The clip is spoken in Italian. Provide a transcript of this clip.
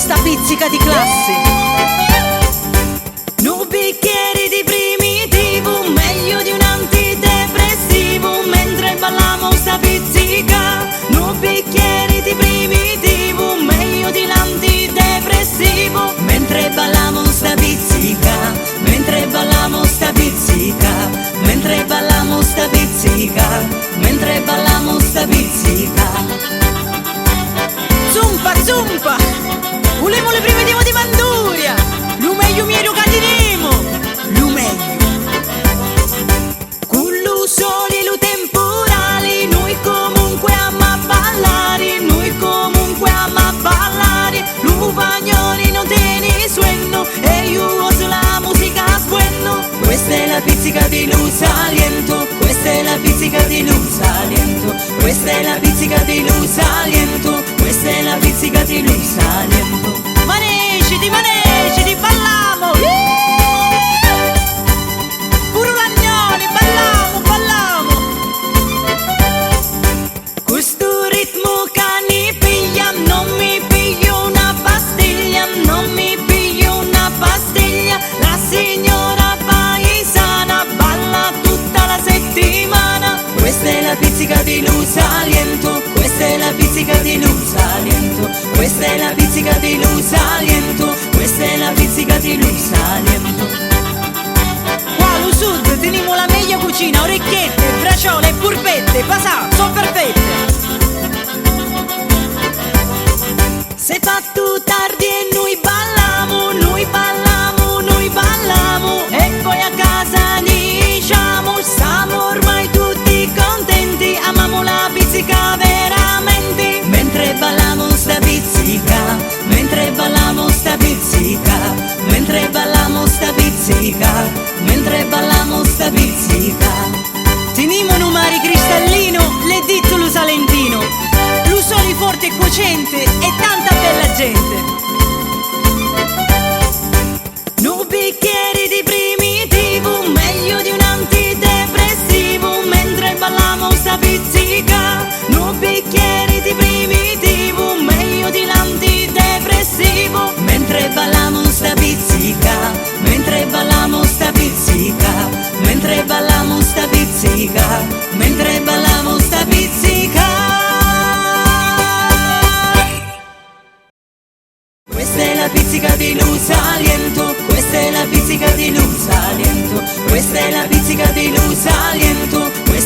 sta pizzica di classe. Nu bicchieri di primitivo, meglio di un antidepressivo, mentre balliamo sta pizzica. Nu bicchieri di primitivo, meglio di l'antidepressivo, mentre balliamo sta pizzica, mentre balliamo sta pizzica, mentre balliamo sta pizzica, mentre balliamo sta pizzica. Zumpa, zumpa, volemo le primitivo di Manduria, lu meglio mio candiremo, lu meglio. Con lu soli, lu temporali, noi comunque ama ballare, noi comunque ama ballare. Lu bagnoli non tieni sueno e io uso la musica sbueno. Questa è la pizzica di Lu Saliento, questa è la pizzica di Lu Saliento, questa è la pizzica di Lu Saliento, questa è la pizzica di Lu Saliento. Maneciti, balliamo! Pure Lagnoli, balliamo, balliamo! Questo ritmo che mi piglia, non mi piglio una pastiglia, non mi piglio una pastiglia. La signora paesana balla tutta la settimana. Questa è la pizzica di Lu Saliento, questa è la pizzica di Lu Saliento, questa è la pizzica di Lu Saliento, questa è la pizzica di Lu Saliento. Qua al sud teniamo la meglio cucina, orecchiette, braciole, purpette, pasà, sono perfette. Se fatto tardi e noi balliamo, noi balliamo, noi balliamo, e poi a casa diciamo, siamo ormai tutti contenti, amiamo la pizzica veramente. Mentre balliamo sta pizzica, mentre balliamo sta pizzica, mentre balliamo sta pizzica, mentre balliamo sta pizzica. Tenimo un mare cristallino, le dito lo salentino, lo soli forte e cuocente e tanta bella gente. Nu bicchieri di primitivo, meglio di un antidepressivo, mentre balliamo sta pizzica. Nu bicchieri di primitivo, meglio di l'antidepressivo, mentre balliamo sta pizzica, mentre balliamo sta pizzica, mentre balliamo sta pizzica, mentre balliamo sta pizzica. Questa è la pizzica di Lu Saliento, questa è la pizzica di Lu Saliento, questa è la pizzica di Lu Saliento, questa